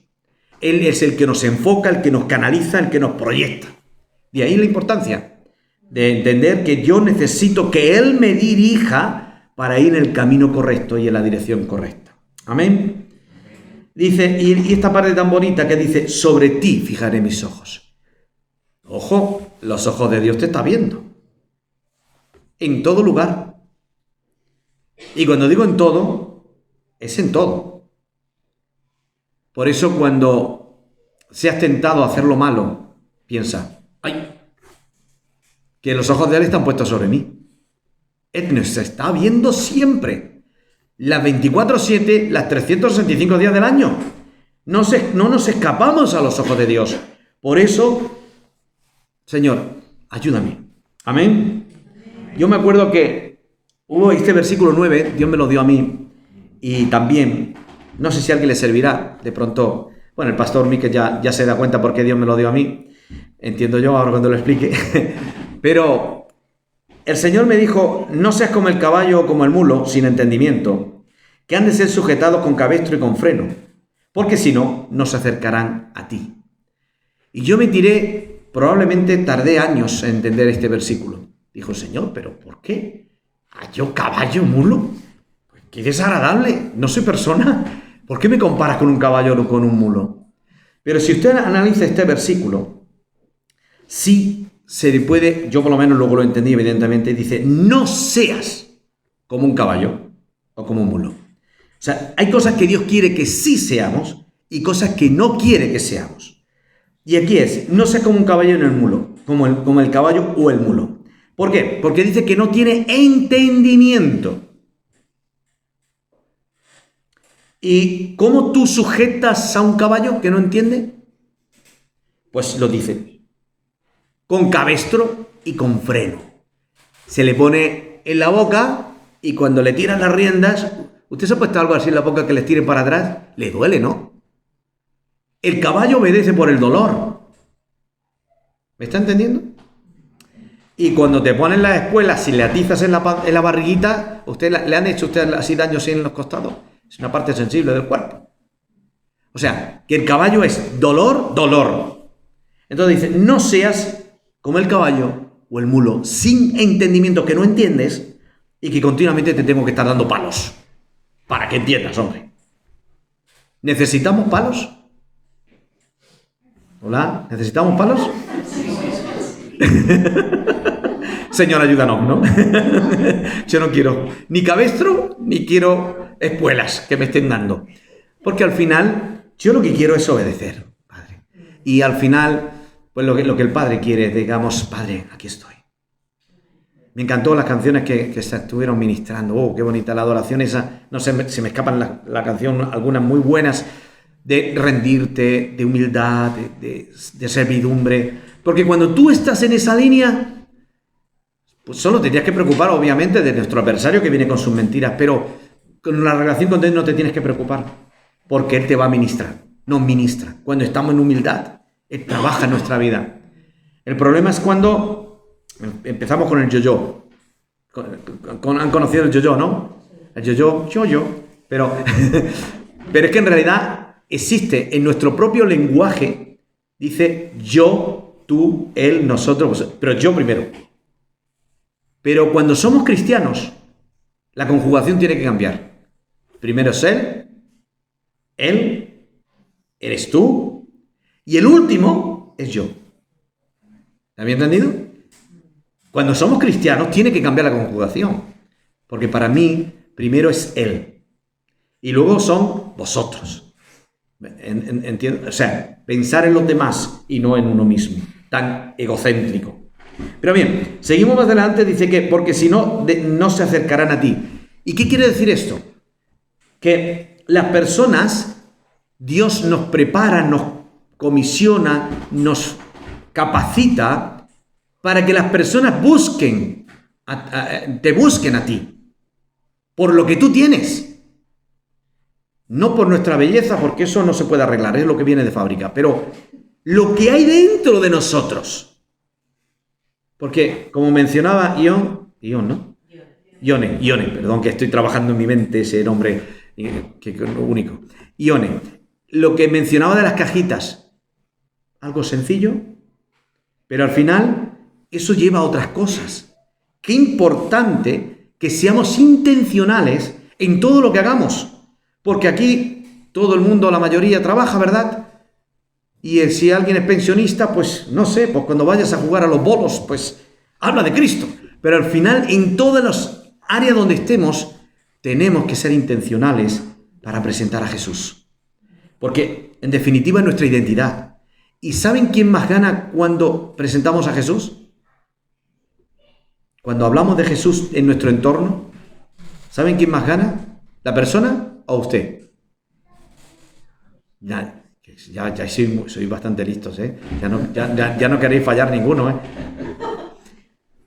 Él es el que nos enfoca, el que nos canaliza, el que nos proyecta. De ahí la importancia de entender que yo necesito que Él me dirija para ir en el camino correcto y en la dirección correcta. Amén. Dice, y esta parte tan bonita que dice, sobre ti fijaré mis ojos. Ojo, los ojos de Dios te están viendo. En todo lugar. Y cuando digo en todo, es en todo. Por eso cuando seas tentado a hacer lo malo, piensa, ¡ay! Que los ojos de Él están puestos sobre mí. Él nos está viendo siempre. Las 24/7, las 365 días del año. No nos escapamos a los ojos de Dios. Por eso, Señor, ayúdame. Amén. Yo me acuerdo que hubo este versículo 9, Dios me lo dio a mí, y también, no sé si a alguien le servirá, de pronto, bueno, el pastor Miquel ya se da cuenta por qué Dios me lo dio a mí, entiendo yo ahora cuando lo explique, pero el Señor me dijo, no seas como el caballo o como el mulo, sin entendimiento, que han de ser sujetados con cabestro y con freno, porque si no, no se acercarán a ti. Y yo me tiré, probablemente tardé años en entender este versículo. Dijo el Señor, ¿pero por qué? ¿Yo caballo, mulo? Pues qué desagradable, no soy persona. ¿Por qué me comparas con un caballo o con un mulo? Pero si usted analiza este versículo, sí se le puede, yo por lo menos luego lo entendí evidentemente, dice, no seas como un caballo o como un mulo. O sea, hay cosas que Dios quiere que sí seamos y cosas que no quiere que seamos. Y aquí es, no seas como un caballo en el mulo, como el caballo o el mulo. ¿Por qué? Porque dice que no tiene entendimiento. ¿Y cómo tú sujetas a un caballo que no entiende? Pues lo dice, con cabestro y con freno. Se le pone en la boca y cuando le tiran las riendas, ¿usted se ha puesto algo así en la boca que les tiren para atrás? Le duele, ¿no? El caballo obedece por el dolor. ¿Me está entendiendo? Y cuando te ponen las espuelas, si le atizas en la barriguita, ¿le han hecho usted así daños en los costados? Es una parte sensible del cuerpo. O sea, que el caballo es dolor, dolor. Entonces dice, no seas como el caballo o el mulo, sin entendimiento, que no entiendes y que continuamente te tengo que estar dando palos. Para que entiendas, hombre. ¿Necesitamos palos? ¿Hola? ¿Necesitamos palos? Señor, ayúdanos, ¿no? Yo no quiero ni cabestro, ni quiero espuelas que me estén dando. Porque al final, yo lo que quiero es obedecer, Padre. Y al final, pues lo que el Padre quiere es, digamos, Padre, aquí estoy. Me encantó las canciones que se estuvieron ministrando. Oh, qué bonita la adoración esa. No sé, se me escapan la canción, algunas muy buenas, de rendirte, de humildad, de servidumbre. Porque cuando tú estás en esa línea, pues solo te tienes que preocupar, obviamente, de nuestro adversario que viene con sus mentiras, pero con la relación con Dios no te tienes que preocupar, porque Él te va a ministrar, nos ministra. Cuando estamos en humildad, Él trabaja en nuestra vida. El problema es cuando empezamos con el yo-yo. Han conocido el yo-yo, ¿no? El yo-yo, pero es que en realidad existe en nuestro propio lenguaje, dice yo, tú, él, nosotros, pero yo primero. Pero cuando somos cristianos, la conjugación tiene que cambiar. Primero es él, eres tú, y el último es yo. ¿Me había entendido? Cuando somos cristianos tiene que cambiar la conjugación, porque para mí primero es Él y luego son vosotros. ¿Entiendo? O sea, pensar en los demás y no en uno mismo, tan egocéntrico. Pero bien, seguimos más adelante, dice que porque si no, no se acercarán a ti. ¿Y qué quiere decir esto? Que las personas, Dios nos prepara, nos comisiona, nos capacita para que las personas te busquen a ti, por lo que tú tienes. No por nuestra belleza, porque eso no se puede arreglar, es lo que viene de fábrica, pero lo que hay dentro de nosotros. Porque, como mencionaba Ione, perdón, que estoy trabajando en mi mente ese nombre único. Ione, lo que mencionaba de las cajitas, algo sencillo, pero al final eso lleva a otras cosas. Qué importante que seamos intencionales en todo lo que hagamos, porque aquí todo el mundo, la mayoría, trabaja, ¿verdad? Y si alguien es pensionista, pues no sé, pues cuando vayas a jugar a los bolos, pues habla de Cristo. Pero al final, en todas las áreas donde estemos, tenemos que ser intencionales para presentar a Jesús. Porque, en definitiva, es nuestra identidad. ¿Y saben quién más gana cuando presentamos a Jesús? Cuando hablamos de Jesús en nuestro entorno, ¿saben quién más gana? ¿La persona o usted? Ya soy bastante listos, ¿eh? Ya no queréis fallar ninguno, ¿eh?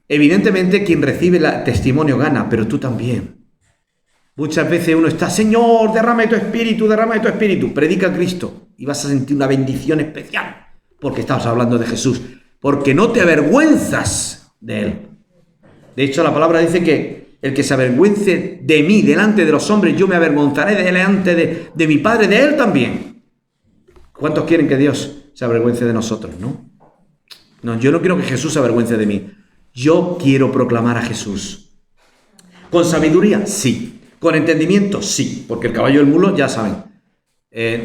Evidentemente, quien recibe el testimonio gana, pero tú también. Muchas veces uno está, Señor, derrama de tu espíritu, predica a Cristo y vas a sentir una bendición especial porque estás hablando de Jesús, porque no te avergüenzas de Él. De hecho, la palabra dice que el que se avergüence de mí delante de los hombres, yo me avergonzaré delante de mi Padre, de Él también. ¿Cuántos quieren que Dios se avergüence de nosotros, no? No, yo no quiero que Jesús se avergüence de mí. Yo quiero proclamar a Jesús. ¿Con sabiduría? Sí. ¿Con entendimiento? Sí. Porque el caballo y el mulo, ya saben,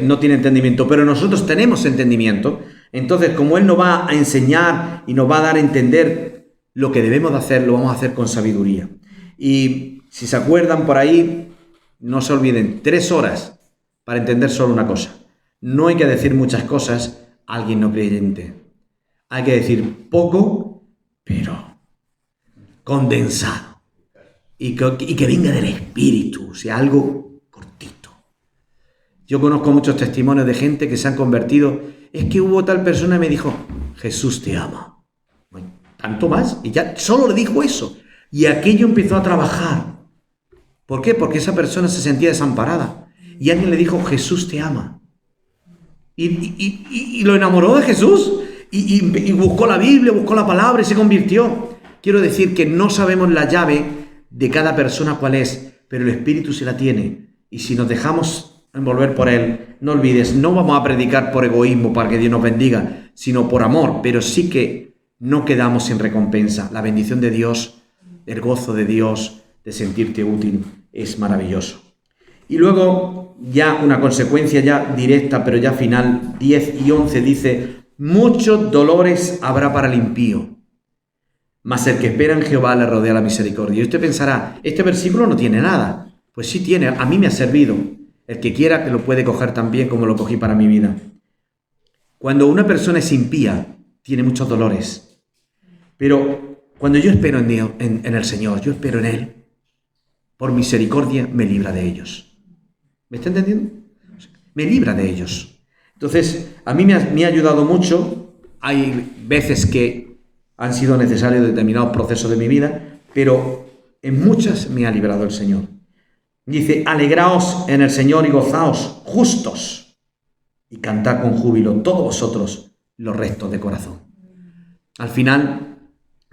no tiene entendimiento. Pero nosotros tenemos entendimiento. Entonces, como Él nos va a enseñar y nos va a dar a entender lo que debemos de hacer, lo vamos a hacer con sabiduría. Y si se acuerdan por ahí, no se olviden, 3 horas para entender solo una cosa. No hay que decir muchas cosas a alguien no creyente. Hay que decir poco, pero condensado. Y que venga del Espíritu, o sea, algo cortito. Yo conozco muchos testimonios de gente que se han convertido. Es que hubo tal persona y me dijo, Jesús te ama. Bueno, tanto más. Y ya solo le dijo eso. Y aquello empezó a trabajar. ¿Por qué? Porque esa persona se sentía desamparada. Y alguien le dijo, Jesús te ama. Y lo enamoró de Jesús. Y buscó la Biblia, buscó la palabra y se convirtió. Quiero decir que no sabemos la llave de cada persona cuál es, pero el Espíritu sí la tiene. Y si nos dejamos envolver por Él, no olvides, no vamos a predicar por egoísmo para que Dios nos bendiga, sino por amor, pero sí que no quedamos sin recompensa. La bendición de Dios, el gozo de Dios, de sentirte útil, es maravilloso. Y luego, ya una consecuencia ya directa, pero ya final, 10 y 11 dice, muchos dolores habrá para el impío, mas el que espera en Jehová le rodea la misericordia. Y usted pensará, este versículo no tiene nada. Pues sí tiene, a mí me ha servido. El que quiera que lo puede coger también como lo cogí para mi vida. Cuando una persona es impía, tiene muchos dolores. Pero cuando yo espero en el Señor, yo espero en Él, por misericordia me libra de ellos. ¿Me está entendiendo? Me libra de ellos. Entonces, a mí me ha ayudado mucho. Hay veces que han sido necesarios determinados procesos de mi vida, pero en muchas me ha librado el Señor. Dice, alegraos en el Señor y gozaos justos y cantad con júbilo todos vosotros los rectos de corazón. Al final,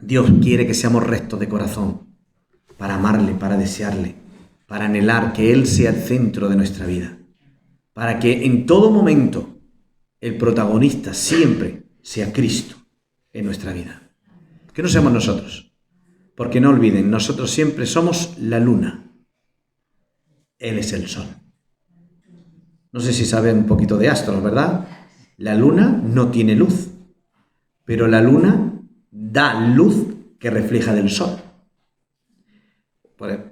Dios quiere que seamos rectos de corazón para amarle, para desearle, para anhelar que Él sea el centro de nuestra vida, para que en todo momento el protagonista siempre sea Cristo en nuestra vida. Que no seamos nosotros, porque no olviden, nosotros siempre somos la luna. Él es el sol. No sé si saben un poquito de astros, ¿verdad? La luna no tiene luz, pero la luna da luz que refleja del sol.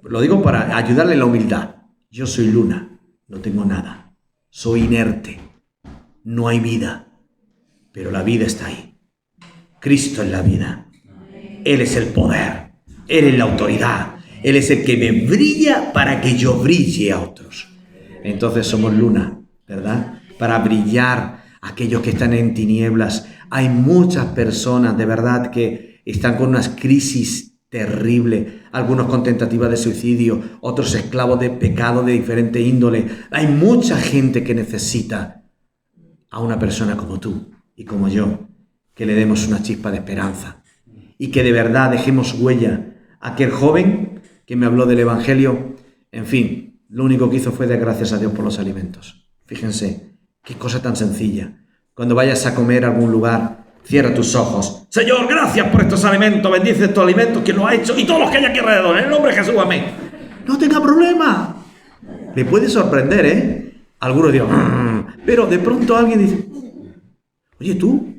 Lo digo para ayudarle en la humildad. Yo soy luna, no tengo nada. Soy inerte, no hay vida, pero la vida está ahí. Cristo es la vida. Él es el poder, Él es la autoridad, Él es el que me brilla para que yo brille a otros. Entonces somos luna, ¿verdad? Para brillar a aquellos que están en tinieblas. Hay muchas personas, de verdad, que están con unas crisis terribles, algunos con tentativas de suicidio, otros esclavos de pecado de diferente índole. Hay mucha gente que necesita a una persona como tú y como yo, que le demos una chispa de esperanza y que de verdad dejemos huella. Aquel joven que me habló del Evangelio, en fin, lo único que hizo fue dar gracias a Dios por los alimentos. Fíjense, qué cosa tan sencilla. Cuando vayas a comer a algún lugar, cierra tus ojos. Señor, gracias por estos alimentos, bendice estos alimentos, quien lo ha hecho y todos los que hay aquí alrededor, en el nombre de Jesús, amén. No tenga problema. Le puede sorprender, ¿eh? Algunos dirán, pero de pronto alguien dice, oye, tú,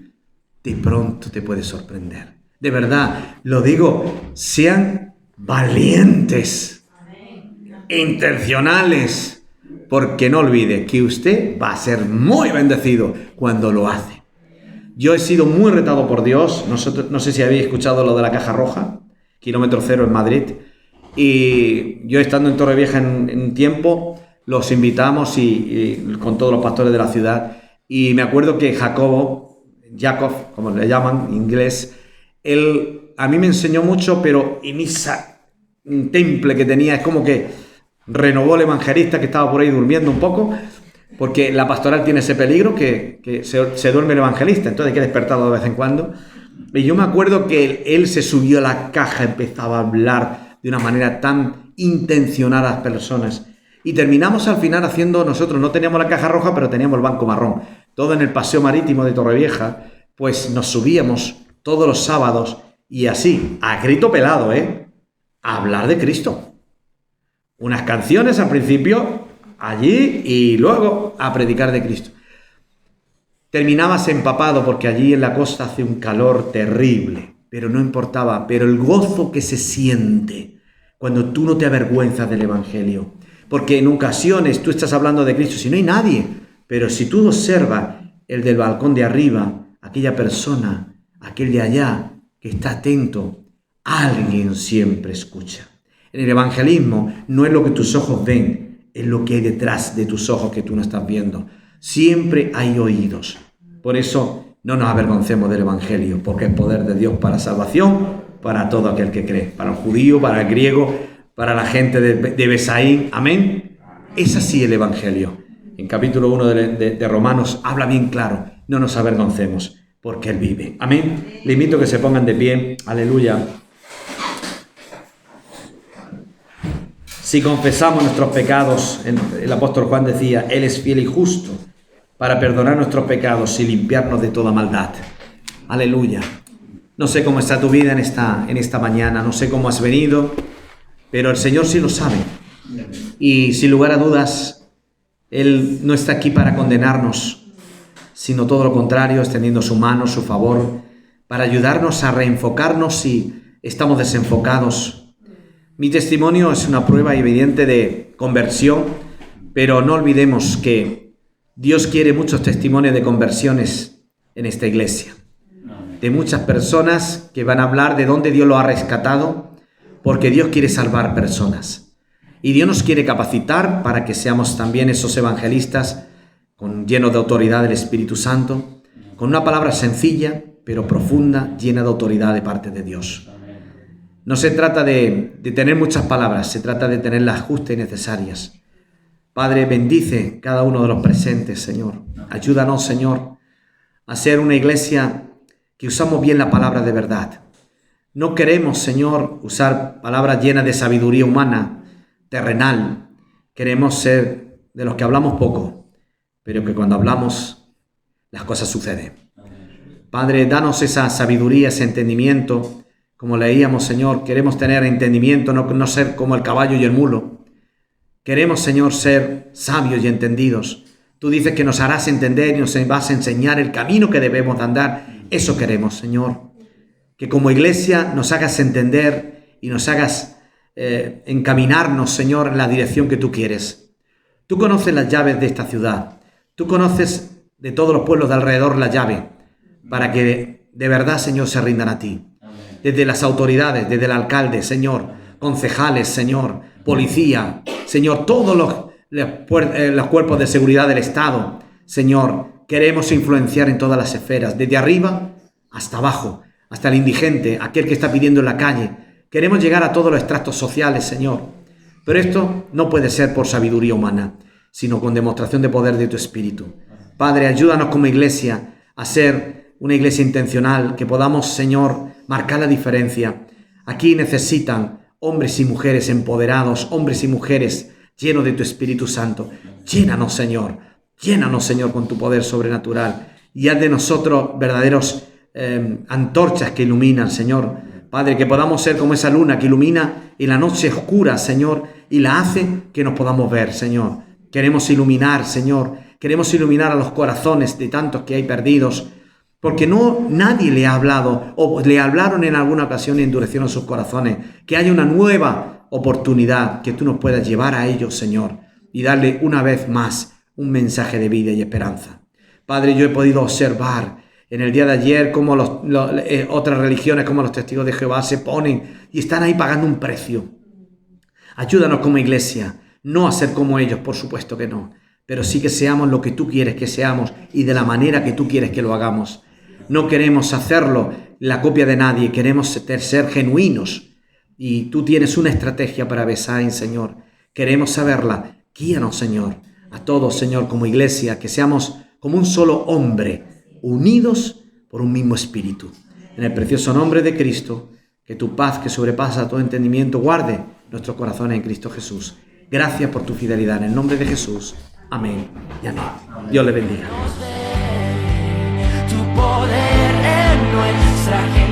de pronto te puede sorprender. De verdad, lo digo, sean valientes, intencionales, porque no olvide que usted va a ser muy bendecido cuando lo hace. Yo he sido muy retado por Dios. No sé si habéis escuchado lo de la caja roja, kilómetro cero en Madrid. Y yo estando en Torrevieja en un tiempo, los invitamos y con todos los pastores de la ciudad. Y me acuerdo que Jacob, como le llaman en inglés, él a mí me enseñó mucho, pero en esa temple que tenía, es como que renovó el evangelista que estaba por ahí durmiendo un poco, porque la pastoral tiene ese peligro que se duerme el evangelista, entonces hay que despertarlo de vez en cuando. Y yo me acuerdo que él se subió a la caja, empezaba a hablar de una manera tan intencionada a las personas. Y terminamos al final haciendo, nosotros no teníamos la caja roja, pero teníamos el banco marrón. Todo en el paseo marítimo de Torrevieja, pues nos subíamos todos los sábados y así, a grito pelado, a hablar de Cristo. Unas canciones al principio allí y luego a predicar de Cristo. Terminabas empapado porque allí en la costa hace un calor terrible, pero no importaba. Pero el gozo que se siente cuando tú no te avergüenzas del Evangelio, porque en ocasiones tú estás hablando de Cristo si no hay nadie, pero si tú observas el del balcón de arriba, aquella persona, aquel de allá que está atento, alguien siempre escucha. En el evangelismo no es lo que tus ojos ven, es lo que hay detrás de tus ojos que tú no estás viendo. Siempre hay oídos. Por eso no nos avergoncemos del evangelio, porque es poder de Dios para salvación, para todo aquel que cree, para el judío, para el griego, para la gente de Besaín. Amén. Es así el evangelio. En capítulo 1 de Romanos habla bien claro, no nos avergoncemos, porque Él vive. Amén. Le invito a que se pongan de pie. Aleluya. Si confesamos nuestros pecados, el apóstol Juan decía, Él es fiel y justo para perdonar nuestros pecados y limpiarnos de toda maldad. Aleluya. No sé cómo está tu vida en esta mañana, no sé cómo has venido, pero el Señor sí lo sabe. Y sin lugar a dudas, Él no está aquí para condenarnos, sino todo lo contrario, extendiendo su mano, su favor, para ayudarnos a reenfocarnos si estamos desenfocados. Mi testimonio es una prueba evidente de conversión, pero no olvidemos que Dios quiere muchos testimonios de conversiones en esta iglesia. De muchas personas que van a hablar de dónde Dios lo ha rescatado, porque Dios quiere salvar personas. Y Dios nos quiere capacitar para que seamos también esos evangelistas llenos de autoridad del Espíritu Santo, con una palabra sencilla, pero profunda, llena de autoridad de parte de Dios. No se trata de tener muchas palabras, se trata de tenerlas justas y necesarias. Padre, bendice cada uno de los presentes, Señor. Ayúdanos, Señor, a ser una iglesia que usamos bien la palabra de verdad. No queremos, Señor, usar palabras llenas de sabiduría humana, terrenal. Queremos ser de los que hablamos poco, pero que cuando hablamos, las cosas suceden. Padre, danos esa sabiduría, ese entendimiento. Como leíamos, Señor, queremos tener entendimiento, no ser como el caballo y el mulo. Queremos, Señor, ser sabios y entendidos. Tú dices que nos harás entender y nos vas a enseñar el camino que debemos de andar. Eso queremos, Señor. que como iglesia nos hagas entender y nos hagas encaminarnos, Señor, en la dirección que tú quieres. Tú conoces las llaves de esta ciudad. Tú conoces de todos los pueblos de alrededor la llave para que de verdad, Señor, se rindan a ti. Desde las autoridades, desde el alcalde, Señor, concejales, Señor, policía, Señor, todos los cuerpos de seguridad del Estado, Señor, queremos influenciar en todas las esferas, desde arriba hasta abajo, hasta el indigente, aquel que está pidiendo en la calle. Queremos llegar a todos los estratos sociales, Señor. Pero esto no puede ser por sabiduría humana, sino con demostración de poder de tu Espíritu. Padre, ayúdanos como iglesia a ser una iglesia intencional, que podamos, Señor, marcar la diferencia. Aquí necesitan hombres y mujeres empoderados, hombres y mujeres llenos de tu Espíritu Santo. Llénanos, Señor, con tu poder sobrenatural y haz de nosotros verdaderos antorchas que iluminan, Señor. Padre, que podamos ser como esa luna que ilumina en la noche oscura, Señor, y la hace que nos podamos ver, Señor. Queremos iluminar, Señor, queremos iluminar a los corazones de tantos que hay perdidos, porque nadie le ha hablado, o le hablaron en alguna ocasión y endurecieron sus corazones. Que haya una nueva oportunidad, que tú nos puedas llevar a ellos, Señor, y darle una vez más un mensaje de vida y esperanza. Padre, yo he podido observar en el día de ayer cómo otras religiones, como los testigos de Jehová, se ponen y están ahí pagando un precio. Ayúdanos como iglesia, no a ser como ellos, por supuesto que no, pero sí que seamos lo que tú quieres que seamos y de la manera que tú quieres que lo hagamos. No queremos hacerlo la copia de nadie, queremos ser genuinos. Y tú tienes una estrategia para Besain, Señor. Queremos saberla. Guíanos, Señor, a todos, Señor, como iglesia, que seamos como un solo hombre, unidos por un mismo espíritu. En el precioso nombre de Cristo, que tu paz, que sobrepasa todo entendimiento, guarde nuestros corazones en Cristo Jesús. Gracias por tu fidelidad. En el nombre de Jesús. Amén y amén. Dios le bendiga. Tu poder en nuestra gente.